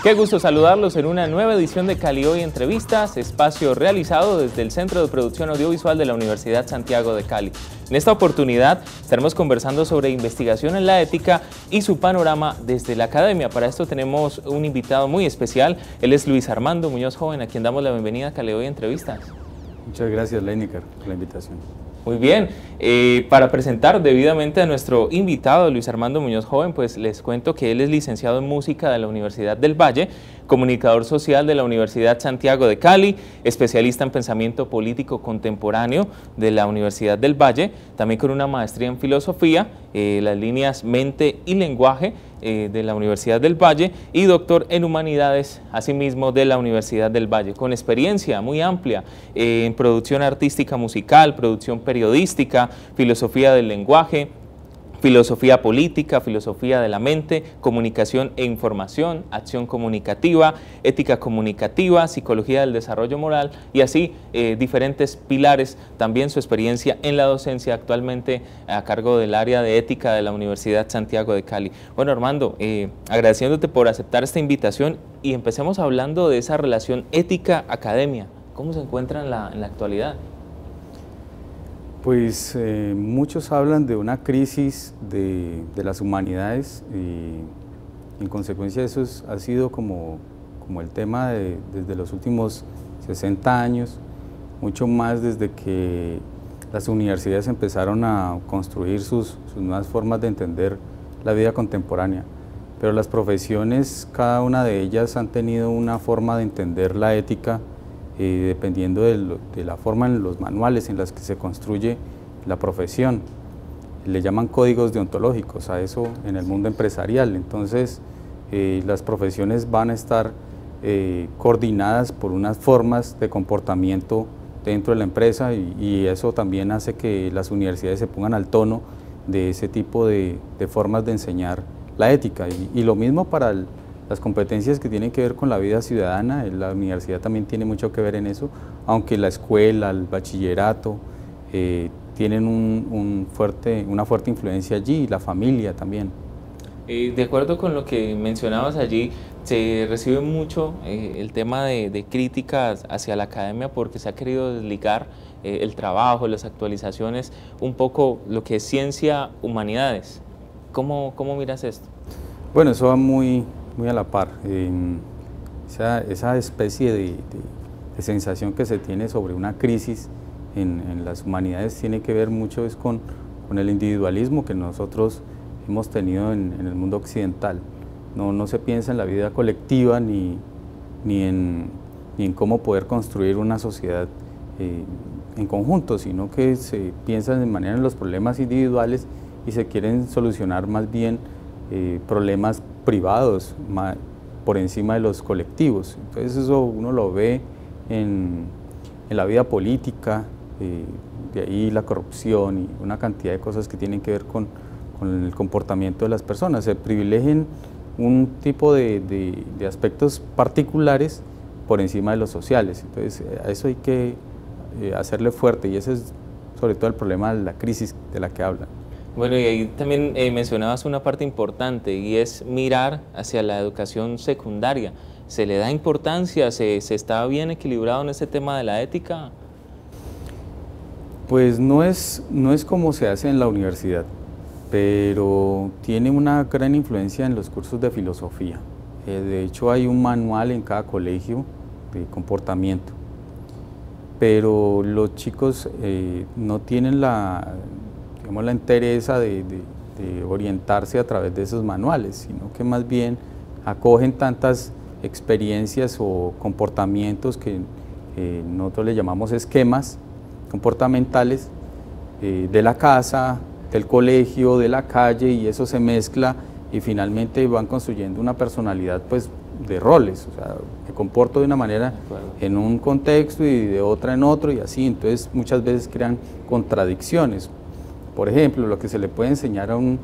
Qué gusto saludarlos en una nueva edición de Cali Hoy Entrevistas, espacio realizado desde el Centro de Producción Audiovisual de la Universidad Santiago de Cali. En esta oportunidad estaremos conversando sobre investigación en la ética y su panorama desde la academia. Para esto tenemos un invitado muy especial, él es Luis Armando Muñoz Joven, a quien damos la bienvenida a Cali Hoy Entrevistas. Muchas gracias, Leinecker, por la invitación. Muy bien, para presentar debidamente a nuestro invitado Luis Armando Muñoz Joven, pues les cuento que él es licenciado en música de la Universidad del Valle, comunicador social de la Universidad Santiago de Cali, especialista en pensamiento político contemporáneo de la Universidad del Valle, también con una maestría en filosofía, las líneas mente y lenguaje de la Universidad del Valle y doctor en humanidades, asimismo de la Universidad del Valle, con experiencia muy amplia en producción artística musical, producción periodística, filosofía del lenguaje, filosofía política, filosofía de la mente, comunicación e información, acción comunicativa, ética comunicativa, psicología del desarrollo moral y así diferentes pilares. También su experiencia en la docencia, actualmente a cargo del área de ética de la Universidad Santiago de Cali. Bueno, Armando, agradeciéndote por aceptar esta invitación y empecemos hablando de esa relación ética-academia. ¿Cómo se encuentra en la actualidad? Pues muchos hablan de una crisis de las humanidades y en consecuencia eso ha sido como el tema desde los últimos 60 años, mucho más desde que las universidades empezaron a construir sus nuevas formas de entender la vida contemporánea. Pero las profesiones, cada una de ellas han tenido una forma de entender la ética dependiendo de la forma en los manuales en las que se construye la profesión. Le llaman códigos deontológicos a eso en el mundo empresarial. Entonces, las profesiones van a estar coordinadas por unas formas de comportamiento dentro de la empresa y eso también hace que las universidades se pongan al tono de ese tipo de formas de enseñar la ética. Y lo mismo para las competencias que tienen que ver con la vida ciudadana, la universidad también tiene mucho que ver en eso, aunque la escuela, el bachillerato tienen una fuerte influencia allí, y la familia también. De acuerdo con lo que mencionabas allí, se recibe mucho el tema de críticas hacia la academia porque se ha querido desligar el trabajo, las actualizaciones, un poco lo que es ciencia, humanidades. ¿Cómo miras esto? Bueno, eso va muy a la par. Esa especie de sensación que se tiene sobre una crisis en las humanidades tiene que ver mucho con el individualismo que nosotros hemos tenido en el mundo occidental. No se piensa en la vida colectiva ni en cómo poder construir una sociedad en conjunto, sino que se piensa de manera en los problemas individuales y se quieren solucionar más bien problemas privados por encima de los colectivos. Entonces eso uno lo ve en la vida política, de ahí la corrupción y una cantidad de cosas que tienen que ver con el comportamiento de las personas. Se privilegian un tipo de aspectos particulares por encima de los sociales. Entonces a eso hay que hacerle fuerte y ese es sobre todo el problema de la crisis de la que hablan. Bueno, y ahí también mencionabas una parte importante y es mirar hacia la educación secundaria. ¿Se le da importancia? ¿Se está bien equilibrado en este tema de la ética? Pues no es como se hace en la universidad, pero tiene una gran influencia en los cursos de filosofía. De hecho hay un manual en cada colegio de comportamiento, pero los chicos no tienen la entereza de orientarse a través de esos manuales, sino que más bien acogen tantas experiencias o comportamientos que nosotros le llamamos esquemas comportamentales de la casa, del colegio, de la calle, y eso se mezcla y finalmente van construyendo una personalidad pues de roles, o sea, me comporto de una manera en un contexto y de otra en otro y así, entonces muchas veces crean contradicciones. Por ejemplo, lo que se le puede enseñar a un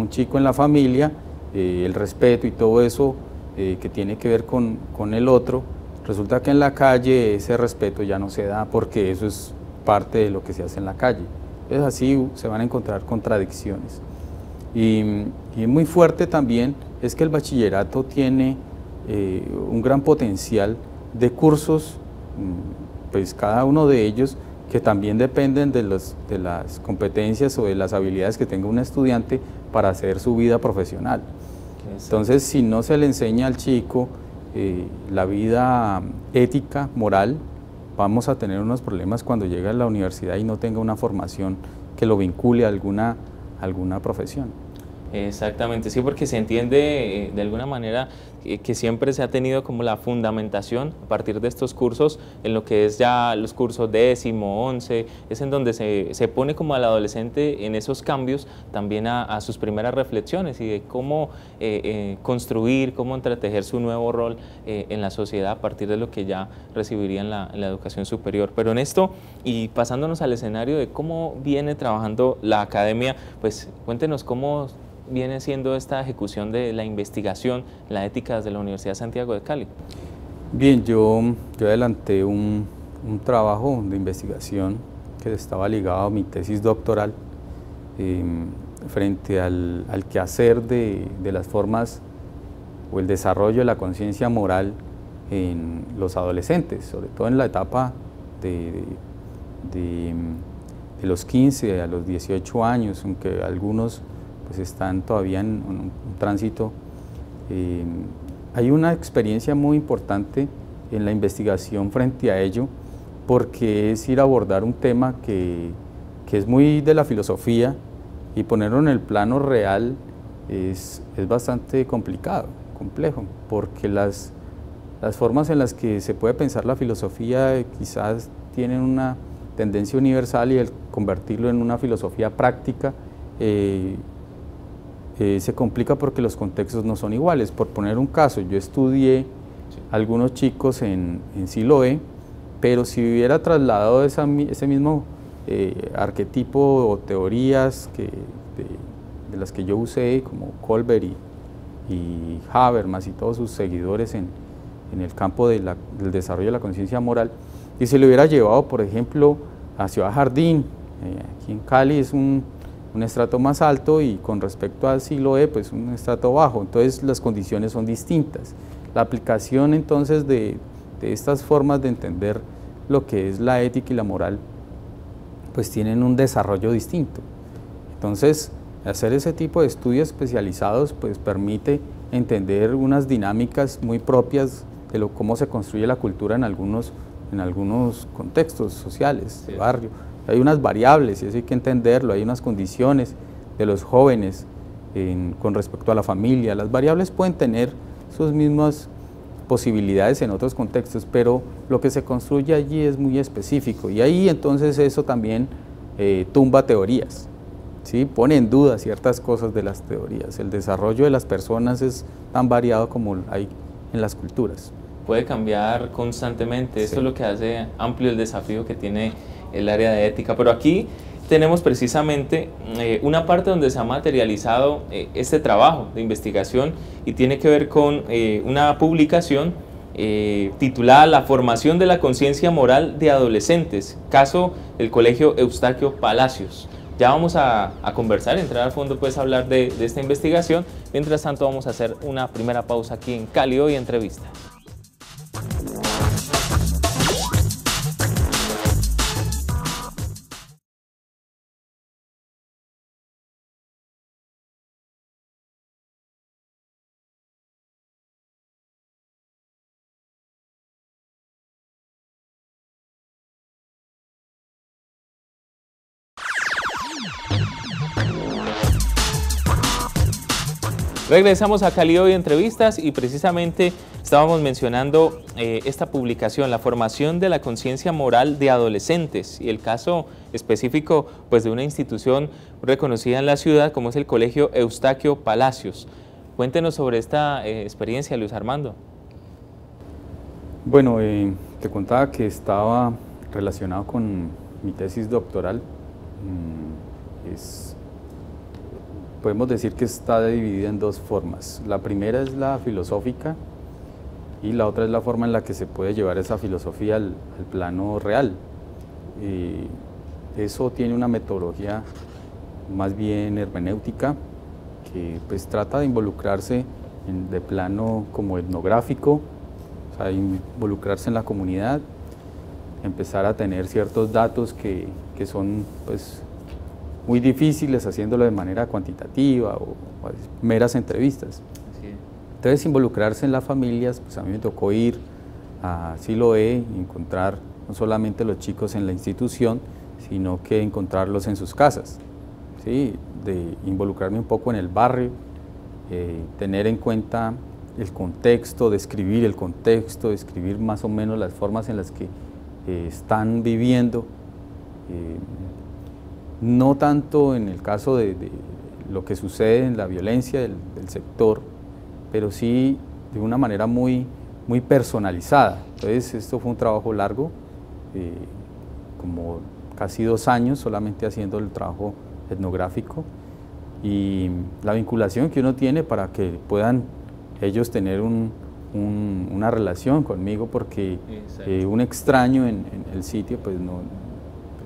chico en la familia, el respeto y todo eso que tiene que ver con el otro, resulta que en la calle ese respeto ya no se da porque eso es parte de lo que se hace en la calle. Entonces así se van a encontrar contradicciones. Y muy fuerte también es que el bachillerato tiene un gran potencial de cursos, pues cada uno de ellos que también dependen de las competencias o de las habilidades que tenga un estudiante para hacer su vida profesional. Entonces, si no se le enseña al chico la vida ética, moral, vamos a tener unos problemas cuando llegue a la universidad y no tenga una formación que lo vincule a alguna profesión. Exactamente, sí, porque se entiende de alguna manera que siempre se ha tenido como la fundamentación a partir de estos cursos en lo que es ya los cursos 10º, 11, es en donde se pone como al adolescente en esos cambios también a sus primeras reflexiones y de cómo construir, cómo entretejer su nuevo rol en la sociedad a partir de lo que ya recibiría en la educación superior. Pero en esto, y pasándonos al escenario de cómo viene trabajando la academia, pues cuéntenos cómo viene siendo esta ejecución de la investigación, la ética desde la Universidad de Santiago de Cali. Bien, yo adelanté un trabajo de investigación que estaba ligado a mi tesis doctoral frente al quehacer de las formas o el desarrollo de la conciencia moral en los adolescentes, sobre todo en la etapa de los 15 a los 18 años, aunque algunos pues están todavía en un tránsito. Hay una experiencia muy importante en la investigación frente a ello, porque es ir a abordar un tema que es muy de la filosofía y ponerlo en el plano real es bastante complicado, complejo, porque las formas en las que se puede pensar la filosofía quizás tienen una tendencia universal y el convertirlo en una filosofía práctica se complica porque los contextos no son iguales. Por poner un caso, yo estudié algunos chicos en Siloé, pero si hubiera trasladado ese mismo arquetipo o teorías de las que yo usé, como Colbert y Habermas y todos sus seguidores en el campo del desarrollo de la conciencia moral, y se lo hubiera llevado, por ejemplo, a Ciudad Jardín, aquí en Cali es un estrato más alto y con respecto al Siloé, pues un estrato bajo, entonces las condiciones son distintas. La aplicación entonces de estas formas de entender lo que es la ética y la moral, pues tienen un desarrollo distinto. Entonces, hacer ese tipo de estudios especializados pues permite entender unas dinámicas muy propias de cómo se construye la cultura en algunos contextos sociales, de barrio. Hay unas variables y eso hay que entenderlo, hay unas condiciones de los jóvenes con respecto a la familia. Las variables pueden tener sus mismas posibilidades en otros contextos, pero lo que se construye allí es muy específico y ahí entonces eso también tumba teorías, ¿sí? Pone en duda ciertas cosas de las teorías. El desarrollo de las personas es tan variado como hay en las culturas. Puede cambiar constantemente, sí. Esto es lo que hace amplio el desafío que tiene el área de ética, pero aquí tenemos precisamente una parte donde se ha materializado este trabajo de investigación y tiene que ver con una publicación titulada La formación de la conciencia moral de adolescentes, caso del Colegio Eustaquio Palacios. Ya vamos a conversar, entrar al fondo, pues a hablar de esta investigación. Mientras tanto vamos a hacer una primera pausa aquí en Cali Hoy Entrevista. Regresamos a Cali Hoy Entrevistas y precisamente estábamos mencionando esta publicación, la formación de la conciencia moral de adolescentes y el caso específico pues, de una institución reconocida en la ciudad como es el Colegio Eustaquio Palacios. Cuéntenos sobre esta experiencia, Luis Armando. Bueno, te contaba que estaba relacionado con mi tesis doctoral. Podemos decir que está dividida en dos formas. La primera es la filosófica y la otra es la forma en la que se puede llevar esa filosofía al plano real. Eso tiene una metodología más bien hermenéutica que pues trata de involucrarse de plano como etnográfico, o sea, involucrarse en la comunidad, empezar a tener ciertos datos que son pues, muy difíciles haciéndolo de manera cuantitativa o meras entrevistas. Entonces, involucrarse en las familias, pues a mí me tocó ir a Siloé y encontrar no solamente los chicos en la institución, sino que encontrarlos en sus casas, ¿sí? De involucrarme un poco en el barrio, tener en cuenta el contexto, describir el contexto, describir más o menos las formas en las que están viviendo, no tanto en el caso de lo que sucede en la violencia del sector, pero sí de una manera muy personalizada. Entonces esto fue un trabajo largo, como casi 2 años solamente haciendo el trabajo etnográfico, y la vinculación que uno tiene para que puedan ellos tener una relación conmigo, porque un extraño en el sitio pues no,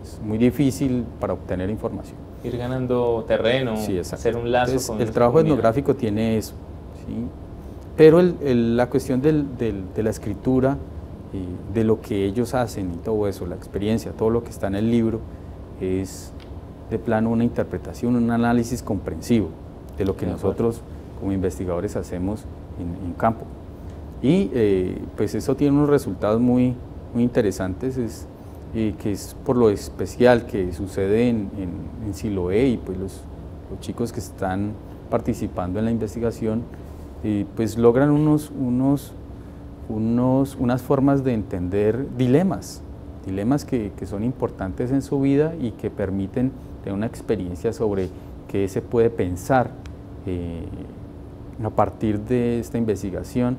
es muy difícil para obtener información. Ir ganando terreno, sí, hacer un lazo. Entonces, con el trabajo etnográfico tiene eso, ¿sí? Pero la cuestión de la escritura, de lo que ellos hacen y todo eso, la experiencia, todo lo que está en el libro, es de plano una interpretación, un análisis comprensivo de lo que nosotros como investigadores hacemos en campo. Y pues eso tiene unos resultados muy interesantes, que es por lo especial que sucede en Siloé, y pues los chicos que están participando en la investigación pues logran unas formas de entender dilemas que son importantes en su vida y que permiten tener una experiencia sobre qué se puede pensar a partir de esta investigación,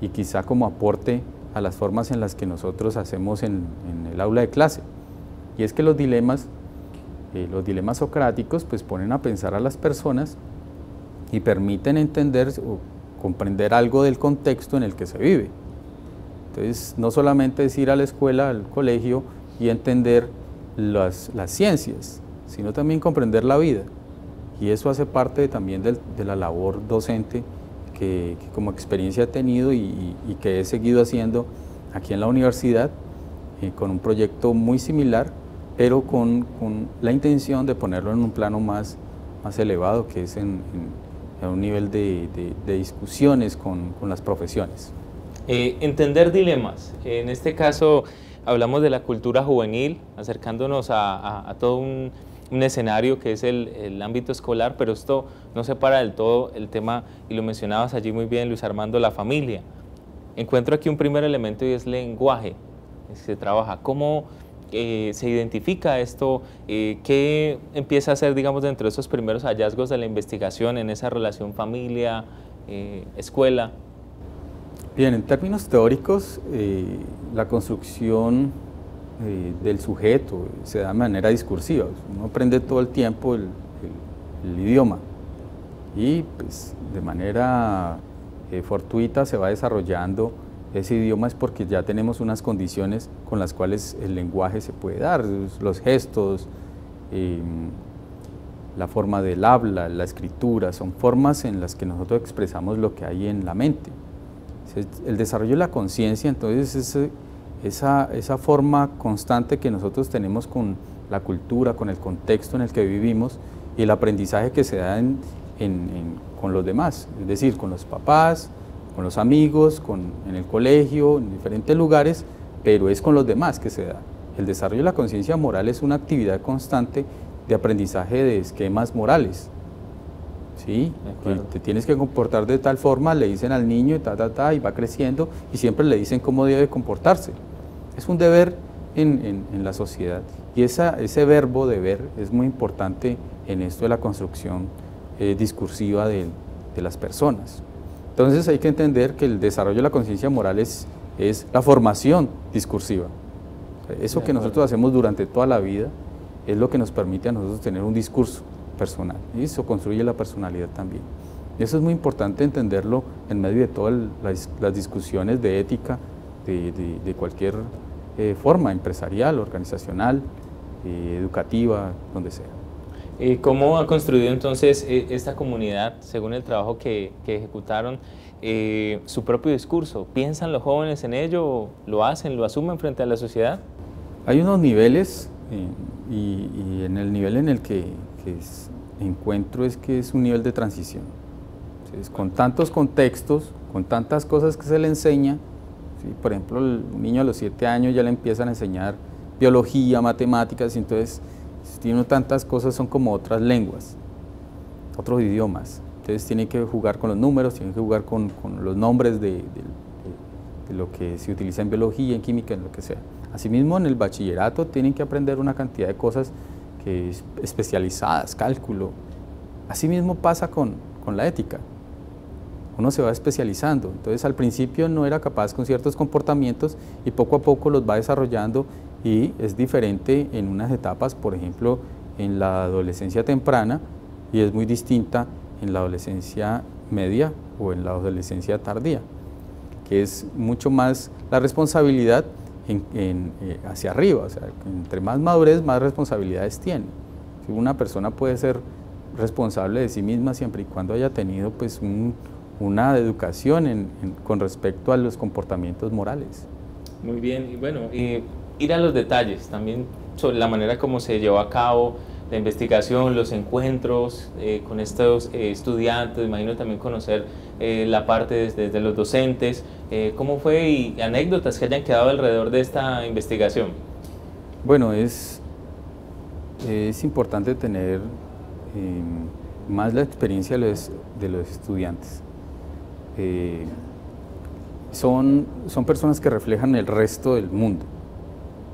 y quizá como aporte a las formas en las que nosotros hacemos en el aula de clase. Y es que los dilemas socráticos pues ponen a pensar a las personas y permiten entender o comprender algo del contexto en el que se vive. Entonces, no solamente es ir a la escuela, al colegio y entender las ciencias, sino también comprender la vida. Y eso hace parte también de la labor docente que como experiencia he tenido y que he seguido haciendo aquí en la universidad, con un proyecto muy similar, pero con la intención de ponerlo en un plano más elevado, que es en un nivel de discusiones con las profesiones. Entender dilemas. En este caso hablamos de la cultura juvenil, acercándonos a todo un escenario que es el ámbito escolar, pero esto no separa del todo el tema, y lo mencionabas allí muy bien, Luis Armando, la familia. Encuentro aquí un primer elemento y es lenguaje. Se trabaja. ¿Cómo se identifica esto? ¿Qué empieza a ser, digamos, dentro de esos primeros hallazgos de la investigación en esa relación familia, escuela? Bien, en términos teóricos, la construcción del sujeto se da de manera discursiva. Uno aprende todo el tiempo el idioma y pues, de manera fortuita se va desarrollando ese idioma, es porque ya tenemos unas condiciones con las cuales el lenguaje se puede dar, los gestos, la forma del habla, la escritura, son formas en las que nosotros expresamos lo que hay en la mente. El desarrollo de la conciencia, entonces, esa forma constante que nosotros tenemos con la cultura, con el contexto en el que vivimos, y el aprendizaje que se da con los demás, es decir, con los papás, con los amigos, en el colegio, en diferentes lugares, pero es con los demás que se da. El desarrollo de la conciencia moral es una actividad constante de aprendizaje de esquemas morales. ¿Sí? Te tienes que comportar de tal forma, le dicen al niño, y va creciendo, y siempre le dicen cómo debe comportarse. Es un deber en la sociedad, y ese verbo deber es muy importante en esto de la construcción discursiva de las personas. Entonces hay que entender que el desarrollo de la conciencia moral es la formación discursiva. Eso que nosotros hacemos durante toda la vida es lo que nos permite a nosotros tener un discurso personal, y eso construye la personalidad también. Y eso es muy importante entenderlo en medio de todas las discusiones de ética de cualquier forma, empresarial, organizacional, educativa, donde sea. ¿Cómo ha construido entonces esta comunidad, según el trabajo que ejecutaron, su propio discurso? ¿Piensan los jóvenes en ello? ¿Lo hacen? ¿Lo asumen frente a la sociedad? Hay unos niveles y en el nivel en el que encuentro es que es un nivel de transición. Entonces, con tantos contextos, con tantas cosas que se le enseña, ¿sí? Por ejemplo, un niño a los 7 años ya le empiezan a enseñar biología, matemáticas, y entonces tiene tantas cosas, son como otras lenguas, otros idiomas. Entonces tiene que jugar con los números, tiene que jugar con los nombres de lo que se utiliza en biología, en química, en lo que sea. Asimismo, en el bachillerato tienen que aprender una cantidad de cosas especializadas, cálculo. Asimismo pasa con la ética. Uno se va especializando. Entonces al principio no era capaz con ciertos comportamientos y poco a poco los va desarrollando, y es diferente en unas etapas, por ejemplo, en la adolescencia temprana, y es muy distinta en la adolescencia media o en la adolescencia tardía, que es mucho más la responsabilidad hacia arriba, o sea, entre más madurez, más responsabilidades tiene. Una persona puede ser responsable de sí misma siempre y cuando haya tenido pues una educación con respecto a los comportamientos morales. Muy bien, y bueno, ir a los detalles también sobre la manera como se llevó a cabo la investigación, los encuentros con estos estudiantes, imagino también conocer la parte desde los docentes, ¿cómo fue? Y anécdotas que hayan quedado alrededor de esta investigación. Bueno, es importante tener más la experiencia de los estudiantes. Son personas que reflejan el resto del mundo,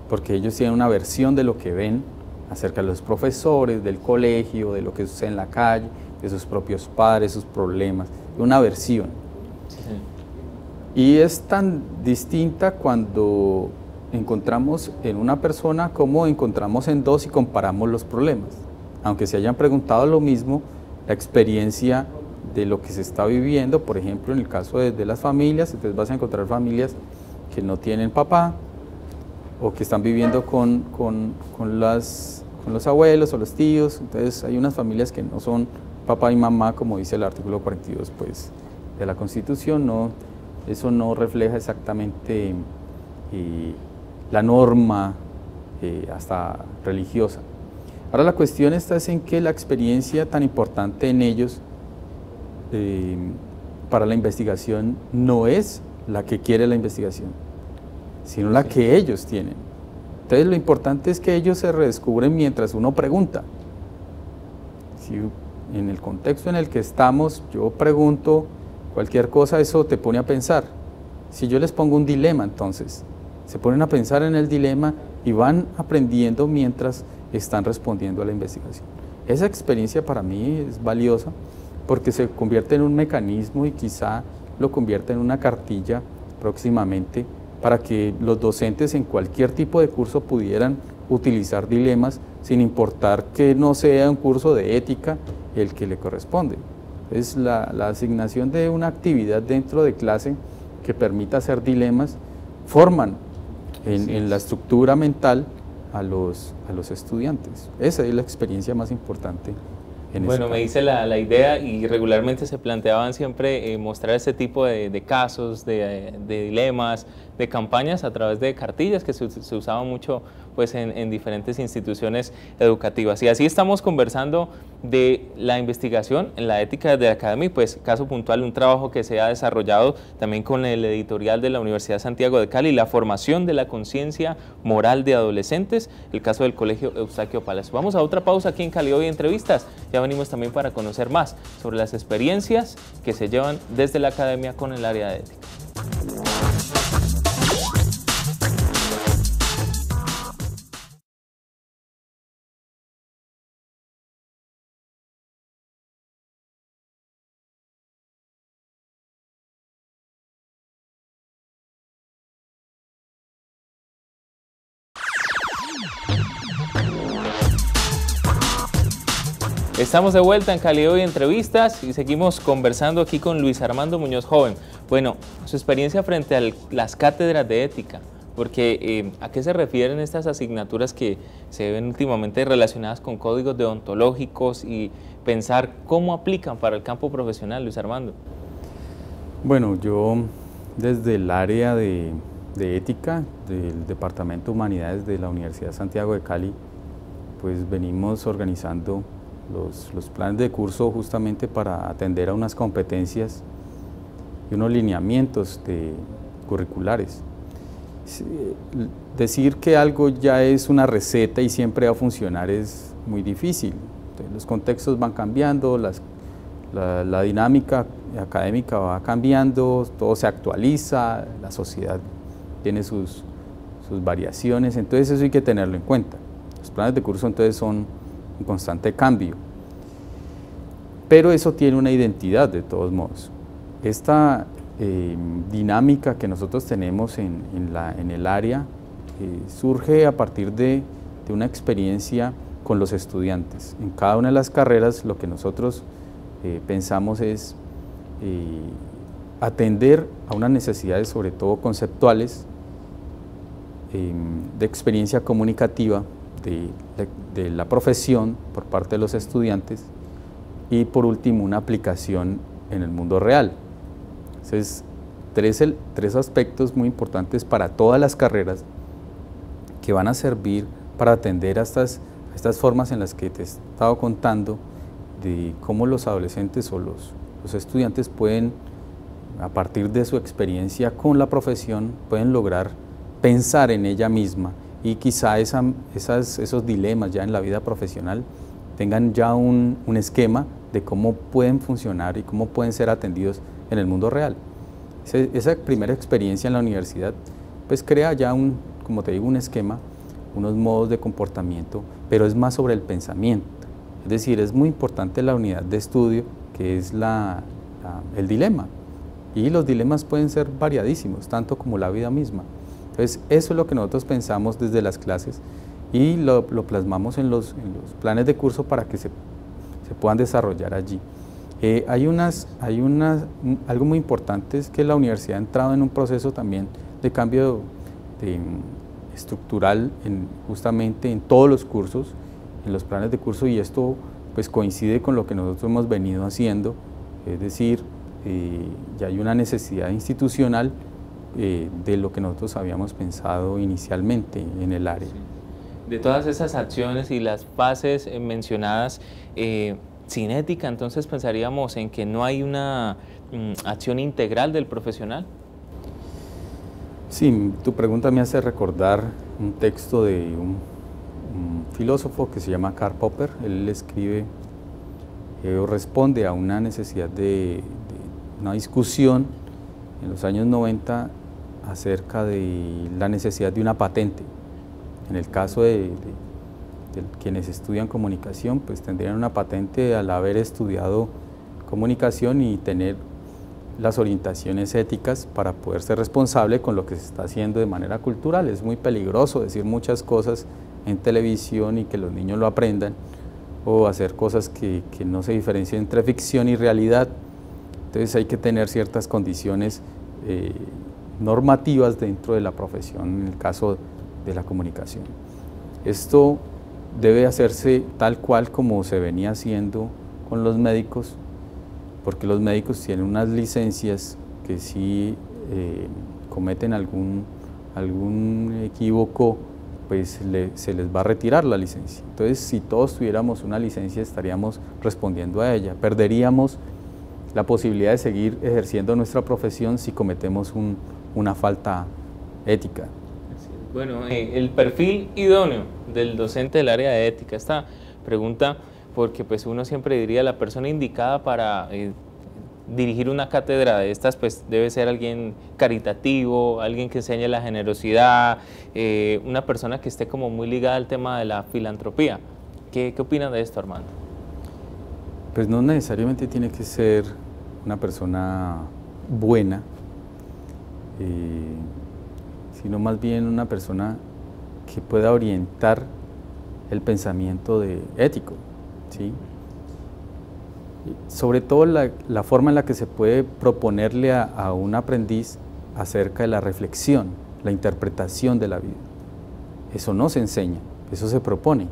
porque ellos tienen una versión de lo que ven acerca de los profesores, del colegio, de lo que sucede en la calle, de sus propios padres, sus problemas, una versión. Sí. Y es tan distinta cuando encontramos en una persona como encontramos en dos y comparamos los problemas. Aunque se hayan preguntado lo mismo, la experiencia de lo que se está viviendo, por ejemplo, en el caso de las familias, entonces vas a encontrar familias que no tienen papá, o que están viviendo con los abuelos o los tíos. Entonces hay unas familias que no son papá y mamá, como dice el artículo 42 pues, de la Constitución. No, eso no refleja exactamente la norma hasta religiosa. Ahora la cuestión está en que la experiencia tan importante en ellos para la investigación no es la que quiere la investigación, sino la que ellos tienen. Entonces lo importante es que ellos se redescubren mientras uno pregunta. Si en el contexto en el que estamos yo pregunto cualquier cosa, eso te pone a pensar. Si yo les pongo un dilema, entonces se ponen a pensar en el dilema y van aprendiendo mientras están respondiendo a la investigación. Esa experiencia para mí es valiosa porque se convierte en un mecanismo y quizá lo convierte en una cartilla próximamente para que los docentes en cualquier tipo de curso pudieran utilizar dilemas sin importar que no sea un curso de ética el que le corresponde. Es la asignación de una actividad dentro de clase que permita hacer dilemas, forman en la estructura mental a los estudiantes. Esa es la experiencia más importante. Bueno, me dice la idea, y regularmente se planteaban siempre mostrar ese tipo de casos, de dilemas, de campañas a través de cartillas que se usaban mucho pues, en diferentes instituciones educativas. Y así estamos conversando de la investigación en la ética de la academia, y pues caso puntual, un trabajo que se ha desarrollado también con el editorial de la Universidad de Santiago de Cali, la formación de la conciencia moral de adolescentes, el caso del Colegio Eustaquio Palacio. Vamos a otra pausa aquí en Cali Hoy Entrevistas. Ya venimos también para conocer más sobre las experiencias que se llevan desde la academia con el área de ética. Estamos de vuelta en Cali Hoy Entrevistas y seguimos conversando aquí con Luis Armando Muñoz Joven. Bueno, su experiencia frente a las cátedras de ética, porque ¿a qué se refieren estas asignaturas que se ven últimamente relacionadas con códigos deontológicos y pensar cómo aplican para el campo profesional, Luis Armando? Bueno, yo desde el área de ética del Departamento de Humanidades de la Universidad Santiago de Cali, pues venimos organizando los planes de curso justamente para atender a unas competencias y unos lineamientos curriculares. Decir que algo ya es una receta y siempre va a funcionar es muy difícil. Entonces, los contextos van cambiando, la dinámica académica va cambiando, todo se actualiza, la sociedad tiene sus variaciones, entonces eso hay que tenerlo en cuenta. Los planes de curso entonces son en constante cambio, pero eso tiene una identidad de todos modos. Esta dinámica que nosotros tenemos en el área surge a partir de una experiencia con los estudiantes. En cada una de las carreras lo que nosotros pensamos es atender a unas necesidades sobre todo conceptuales, de experiencia comunicativa de la profesión por parte de los estudiantes y por último una aplicación en el mundo real. Entonces, tres aspectos muy importantes para todas las carreras que van a servir para atender a estas formas en las que te he estado contando de cómo los adolescentes o los estudiantes pueden, a partir de su experiencia con la profesión, pueden lograr pensar en ella misma y quizá esos dilemas ya en la vida profesional tengan ya un esquema de cómo pueden funcionar y cómo pueden ser atendidos en el mundo real. Esa primera experiencia en la universidad pues crea ya como te digo, un esquema, unos modos de comportamiento, pero es más sobre el pensamiento. Es decir, es muy importante la unidad de estudio que es el dilema, y los dilemas pueden ser variadísimos, tanto como la vida misma. Entonces, eso es lo que nosotros pensamos desde las clases y lo plasmamos en los planes de curso para que se puedan desarrollar allí. Algo muy importante es que la universidad ha entrado en un proceso también de cambio estructural justamente en todos los cursos, en los planes de curso, y esto pues coincide con lo que nosotros hemos venido haciendo, es decir, ya hay una necesidad institucional de lo que nosotros habíamos pensado inicialmente en el área. De todas esas acciones y las fases mencionadas, sin ética, entonces pensaríamos en que no hay una acción integral del profesional. Sí, tu pregunta me hace recordar un texto de un filósofo que se llama Karl Popper. Él escribe o responde a una necesidad de una discusión en los años 90 acerca de la necesidad de una patente. En el caso de quienes estudian comunicación, pues tendrían una patente al haber estudiado comunicación y tener las orientaciones éticas para poder ser responsable con lo que se está haciendo de manera cultural. Es muy peligroso decir muchas cosas en televisión y que los niños lo aprendan, o hacer cosas que no se diferencien entre ficción y realidad. Entonces hay que tener ciertas condiciones normativas dentro de la profesión en el caso de la comunicación. Esto debe hacerse tal cual como se venía haciendo con los médicos, porque los médicos tienen unas licencias que si cometen algún equívoco, pues se les va a retirar la licencia. Entonces, si todos tuviéramos una licencia, estaríamos respondiendo a ella. Perderíamos la posibilidad de seguir ejerciendo nuestra profesión si cometemos una falta ética. Bueno, el perfil idóneo del docente del área de ética, esta pregunta, porque pues uno siempre diría la persona indicada para dirigir una cátedra de estas, pues debe ser alguien caritativo, alguien que enseñe la generosidad, una persona que esté como muy ligada al tema de la filantropía. ¿Qué opinan de esto, Armando? Pues no necesariamente tiene que ser una persona buena, sino más bien una persona que pueda orientar el pensamiento ético, ¿sí? Sobre todo la forma en la que se puede proponerle a un aprendiz acerca de la reflexión, la interpretación de la vida. Eso no se enseña, eso se propone.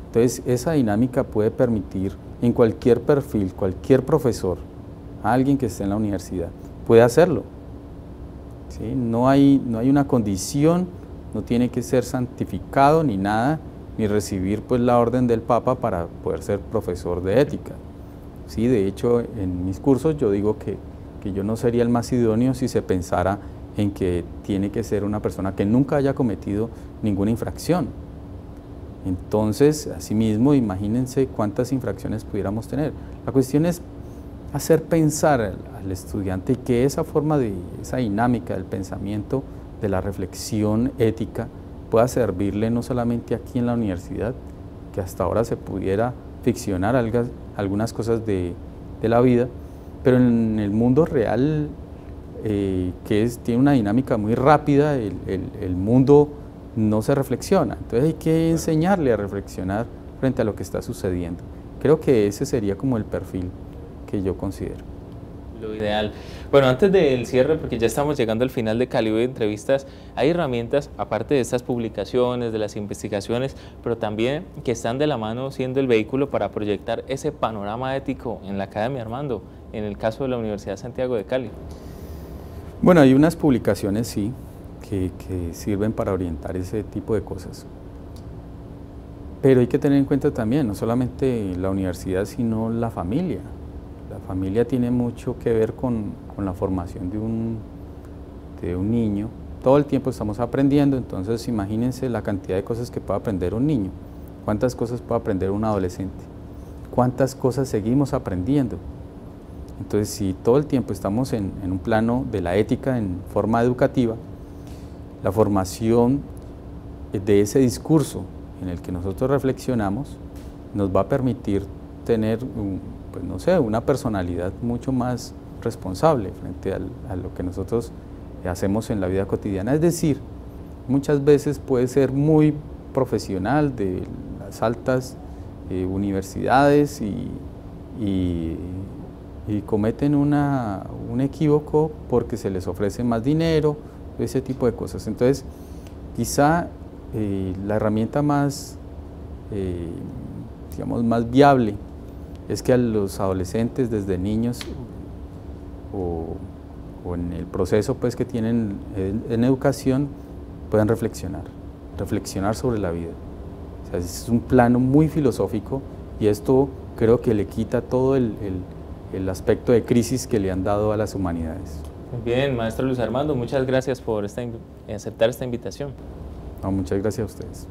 Entonces, esa dinámica puede permitir en cualquier perfil, cualquier profesor, alguien que esté en la universidad, puede hacerlo. ¿Sí? No hay una condición, no tiene que ser santificado ni nada, ni recibir pues la orden del Papa para poder ser profesor de ética. Sí, de hecho, en mis cursos yo digo que yo no sería el más idóneo si se pensara en que tiene que ser una persona que nunca haya cometido ninguna infracción. Entonces, asimismo, imagínense cuántas infracciones pudiéramos tener. La cuestión es hacer pensar al estudiante que esa forma esa dinámica del pensamiento, de la reflexión ética, pueda servirle no solamente aquí en la universidad, que hasta ahora se pudiera ficcionar algunas cosas de la vida, pero en el mundo real, tiene una dinámica muy rápida, el mundo no se reflexiona, entonces hay que enseñarle a reflexionar frente a lo que está sucediendo. Creo que ese sería como el perfil que yo considero. Lo ideal. Bueno, antes del cierre, porque ya estamos llegando al final de Calibre de Entrevistas, hay herramientas, aparte de estas publicaciones, de las investigaciones, pero también que están de la mano siendo el vehículo para proyectar ese panorama ético en la Academia, Armando, en el caso de la Universidad de Santiago de Cali. Bueno, hay unas publicaciones, sí, que sirven para orientar ese tipo de cosas. Pero hay que tener en cuenta también, no solamente la universidad, sino la familia. La familia tiene mucho que ver con la formación de un niño. Todo el tiempo estamos aprendiendo, entonces imagínense la cantidad de cosas que puede aprender un niño. ¿Cuántas cosas puede aprender un adolescente? ¿Cuántas cosas seguimos aprendiendo? Entonces, si todo el tiempo estamos en un plano de la ética en forma educativa, la formación de ese discurso en el que nosotros reflexionamos nos va a permitir tener, pues no sé, una personalidad mucho más responsable frente a lo que nosotros hacemos en la vida cotidiana. Es decir, muchas veces puede ser muy profesional de las altas universidades y cometen un equívoco porque se les ofrece más dinero, ese tipo de cosas. Entonces, quizá la herramienta más, digamos, más viable es que a los adolescentes desde niños o en el proceso pues, que tienen en educación puedan reflexionar sobre la vida. O sea, es un plano muy filosófico y esto creo que le quita todo el aspecto de crisis que le han dado a las humanidades. Bien, maestro Luis Armando, muchas gracias por aceptar esta invitación. No, muchas gracias a ustedes.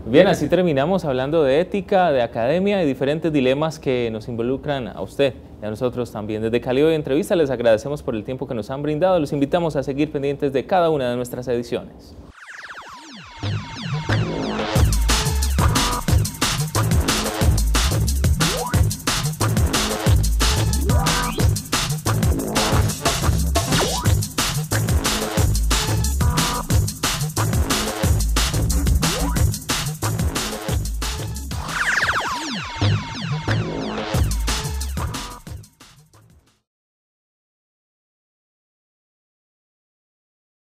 Bien, así terminamos hablando de ética, de academia y diferentes dilemas que nos involucran a usted y a nosotros también. Desde Cali Hoy Entrevista les agradecemos por el tiempo que nos han brindado. Los invitamos a seguir pendientes de cada una de nuestras ediciones.